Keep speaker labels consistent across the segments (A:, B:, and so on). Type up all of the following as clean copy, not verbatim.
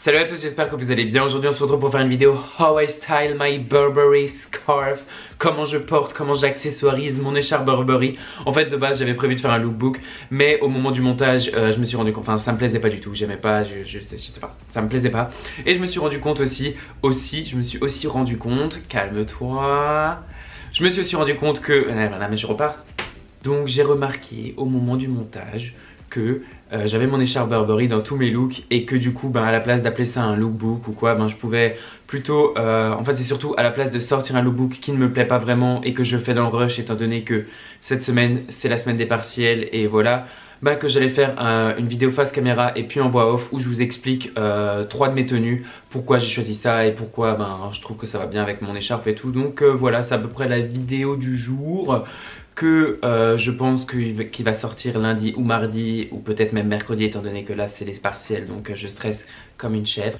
A: Salut à tous, j'espère que vous allez bien. Aujourd'hui on se retrouve pour faire une vidéo How I style my Burberry scarf. Comment je porte, comment j'accessoirise mon écharpe Burberry. En fait de base j'avais prévu de faire un lookbook, mais au moment du montage je me suis rendu compte, enfin ça me plaisait pas du tout. J'aimais pas, je sais pas, ça me plaisait pas. Et je me suis rendu compte je me suis aussi rendu compte, calme-toi. Je me suis aussi rendu compte que, voilà mais je repars. Donc j'ai remarqué au moment du montage que j'avais mon écharpe Burberry dans tous mes looks et que du coup à la place d'appeler ça un lookbook ou quoi, je pouvais plutôt, en fait c'est surtout à la place de sortir un lookbook qui ne me plaît pas vraiment et que je fais dans le rush étant donné que cette semaine c'est la semaine des partiels et voilà, que j'allais faire une vidéo face caméra et puis en voix off où je vous explique 3 de mes tenues, pourquoi j'ai choisi ça et pourquoi je trouve que ça va bien avec mon écharpe et tout. Donc voilà, c'est à peu près la vidéo du jour que je pense qu'il va sortir lundi ou mardi ou peut-être même mercredi étant donné que là c'est les partiels, donc je stresse comme une chèvre.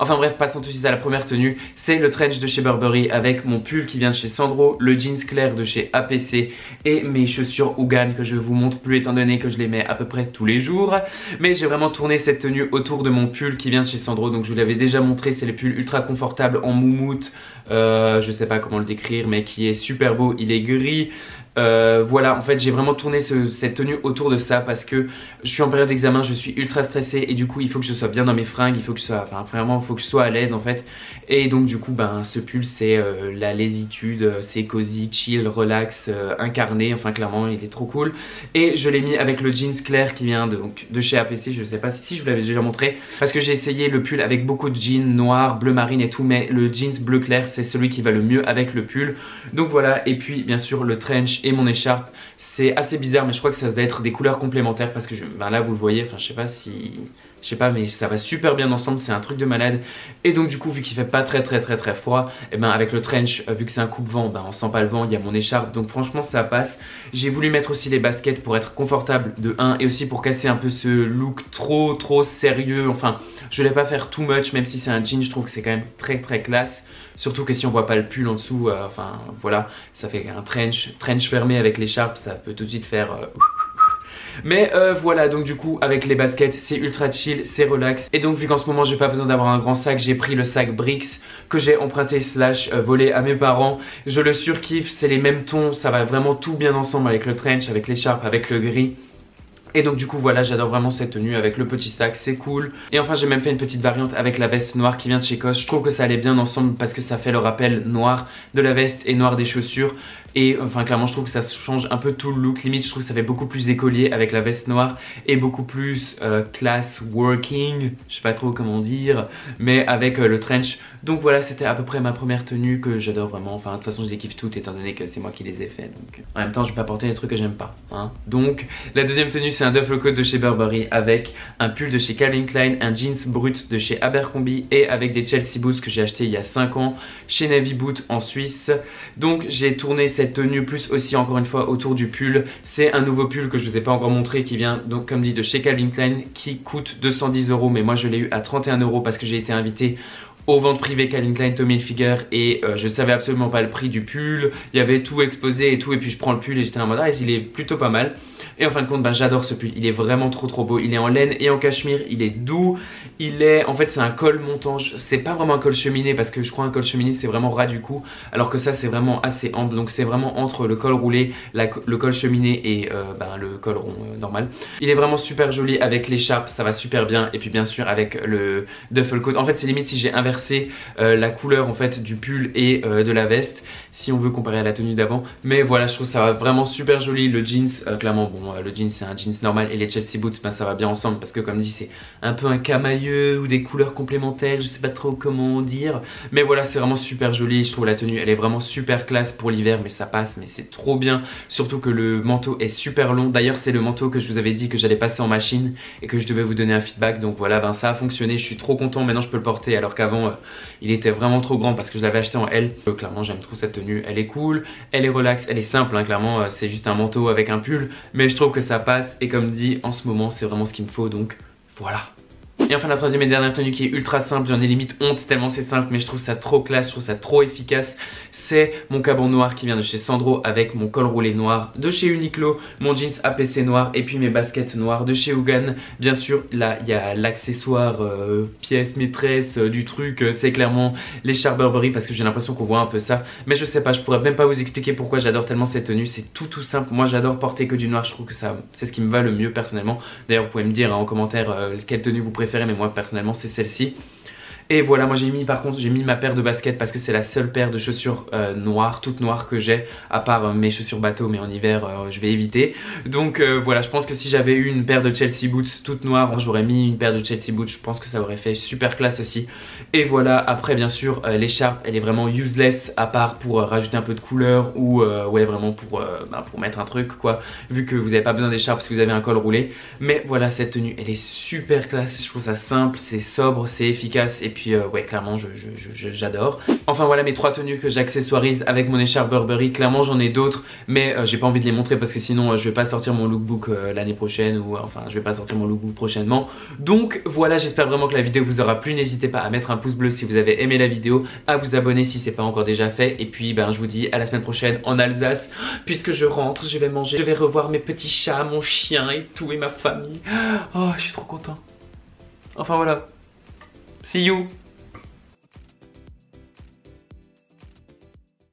A: Enfin bref, passons tout de suite à la première tenue. C'est le trench de chez Burberry avec mon pull qui vient de chez Sandro, le jeans clair de chez APC et mes chaussures Hougan que je vous montre plus étant donné que je les mets à peu près tous les jours. Mais j'ai vraiment tourné cette tenue autour de mon pull qui vient de chez Sandro. Donc je vous l'avais déjà montré, c'est le pull ultra confortable en moumoute. Je sais pas comment le décrire mais qui est super beau, il est gris. Voilà, en fait j'ai vraiment tourné cette tenue autour de ça parce que je suis en période d'examen, je suis ultra stressé et du coup il faut que je sois bien dans mes fringues, il faut que je sois, vraiment il faut que je sois à l'aise en fait. Et donc du coup ce pull c'est la lassitude, c'est cosy, chill, relax, incarné, enfin clairement il est trop cool. Et je l'ai mis avec le jeans clair qui vient de chez APC, je sais pas si je vous l'avais déjà montré parce que j'ai essayé le pull avec beaucoup de jeans noirs, bleu marine et tout, mais le jeans bleu clair c'est celui qui va le mieux avec le pull. Donc voilà, et puis bien sûr le trench et mon écharpe, c'est assez bizarre mais je crois que ça doit être des couleurs complémentaires parce que là vous le voyez, enfin je sais pas mais ça va super bien ensemble, c'est un truc de malade. Et donc du coup vu qu'il fait pas très froid, et avec le trench, vu que c'est un coupe-vent, on sent pas le vent, il y a mon écharpe, donc franchement ça passe. J'ai voulu mettre aussi les baskets pour être confortable de 1 et aussi pour casser un peu ce look trop sérieux. Enfin je voulais pas faire too much, même si c'est un jean, je trouve que c'est quand même très classe. Surtout que si on voit pas le pull en dessous, enfin voilà, ça fait un trench fermé avec l'écharpe, ça peut tout de suite faire... Mais voilà, donc du coup avec les baskets c'est ultra chill, c'est relax. Et donc vu qu'en ce moment j'ai pas besoin d'avoir un grand sac, j'ai pris le sac Brix que j'ai emprunté / volé à mes parents. Je le surkiffe, c'est les mêmes tons, ça va vraiment tout bien ensemble avec le trench, avec l'écharpe, avec le gris. Et donc du coup voilà, j'adore vraiment cette tenue avec le petit sac, c'est cool. Et enfin j'ai même fait une petite variante avec la veste noire qui vient de chez COS. Je trouve que ça allait bien ensemble parce que ça fait le rappel noir de la veste et noir des chaussures. Et enfin clairement je trouve que ça change un peu tout le look. Limite je trouve que ça fait beaucoup plus écolier avec la veste noire et beaucoup plus class working, je sais pas trop comment dire, mais avec le trench. Donc voilà, c'était à peu près ma première tenue que j'adore vraiment. Enfin de toute façon je les kiffe toutes étant donné que c'est moi qui les ai fait. Donc en même temps je vais pas porter des trucs que j'aime pas, hein. Donc la deuxième tenue c'est un duffel coat de chez Burberry avec un pull de chez Calvin Klein, un jeans brut de chez Abercrombie et avec des Chelsea boots que j'ai acheté il y a 5 ans chez Navy Boot en Suisse. Donc j'ai tourné cette tenue plus aussi encore une fois autour du pull. C'est un nouveau pull que je vous ai pas encore montré qui vient donc comme dit de chez Calvin Klein qui coûte 210 € mais moi je l'ai eu à 31 € parce que j'ai été invité aux ventes privées Calvin Klein Tommy Hilfiger et je ne savais absolument pas le prix du pull. Il y avait tout exposé et tout et puis je prends le pull et j'étais en mode il est plutôt pas mal. Et en fin de compte j'adore ce pull, il est vraiment trop beau, il est en laine et en cachemire, il est doux, en fait c'est un col montant, c'est pas vraiment un col cheminé parce que je crois un col cheminé c'est vraiment ras du cou, alors que ça c'est vraiment assez ample, donc c'est vraiment entre le col roulé, le col cheminé et le col rond normal. Il est vraiment super joli avec l'écharpe, ça va super bien et puis bien sûr avec le duffel coat. En fait c'est limite si j'ai inversé la couleur en fait du pull et de la veste, si on veut comparer à la tenue d'avant. Mais voilà, je trouve ça va vraiment super joli. Le jeans, clairement, le jeans c'est un jeans normal et les Chelsea boots, ça va bien ensemble parce que comme dit, c'est un peu un camailleux ou des couleurs complémentaires, je sais pas trop comment dire. Mais voilà, c'est vraiment super joli. Je trouve la tenue, elle est vraiment super classe pour l'hiver, mais ça passe, mais c'est trop bien. Surtout que le manteau est super long. D'ailleurs, c'est le manteau que je vous avais dit que j'allais passer en machine et que je devais vous donner un feedback. Donc voilà, ça a fonctionné. Je suis trop content. Maintenant, je peux le porter alors qu'avant, il était vraiment trop grand parce que je l'avais acheté en L. Clairement, j'aime trop cette tenue. Elle est cool, elle est relax, elle est simple, hein, clairement c'est juste un manteau avec un pull, mais je trouve que ça passe et comme dit en ce moment c'est vraiment ce qu'il me faut, donc voilà. Et enfin la troisième et dernière tenue qui est ultra simple, j'en ai limite honte tellement c'est simple, mais je trouve ça trop classe, je trouve ça trop efficace. C'est mon caban noir qui vient de chez Sandro avec mon col roulé noir de chez Uniqlo, mon jeans APC noir et puis mes baskets noires de chez Hougan. Bien sûr là il y a l'accessoire pièce maîtresse du truc, c'est clairement l'écharpe Burberry parce que j'ai l'impression qu'on voit un peu ça. Mais je sais pas, je pourrais même pas vous expliquer pourquoi j'adore tellement cette tenue, c'est tout simple. Moi j'adore porter que du noir, je trouve que ça c'est ce qui me va le mieux personnellement. D'ailleurs vous pouvez me dire en commentaire quelle tenue vous préférez, mais moi personnellement c'est celle-ci. Et voilà, moi j'ai mis par contre, j'ai mis ma paire de baskets parce que c'est la seule paire de chaussures noires, toutes noires que j'ai, à part mes chaussures bateau, mais en hiver je vais éviter. Donc voilà, je pense que si j'avais eu une paire de Chelsea Boots toutes noires, j'aurais mis une paire de Chelsea Boots, je pense que ça aurait fait super classe aussi. Et voilà, après bien sûr l'écharpe elle est vraiment useless à part pour rajouter un peu de couleur ou ouais vraiment pour mettre un truc quoi, vu que vous n'avez pas besoin d'écharpe si vous avez un col roulé. Mais voilà, cette tenue elle est super classe, je trouve ça simple, c'est sobre, c'est efficace et puis ouais clairement j'adore. Enfin voilà mes 3 tenues que j'accessoirise avec mon écharpe Burberry. Clairement j'en ai d'autres mais j'ai pas envie de les montrer parce que sinon je vais pas sortir mon lookbook l'année prochaine, ou enfin je vais pas sortir mon lookbook prochainement. Donc voilà, j'espère vraiment que la vidéo vous aura plu. N'hésitez pas à mettre un pouce bleu si vous avez aimé la vidéo, à vous abonner si c'est pas encore déjà fait. Et puis ben je vous dis à la semaine prochaine en Alsace, puisque je rentre, je vais manger, je vais revoir mes petits chats, mon chien et tout et ma famille. Oh je suis trop content. Enfin voilà. See you!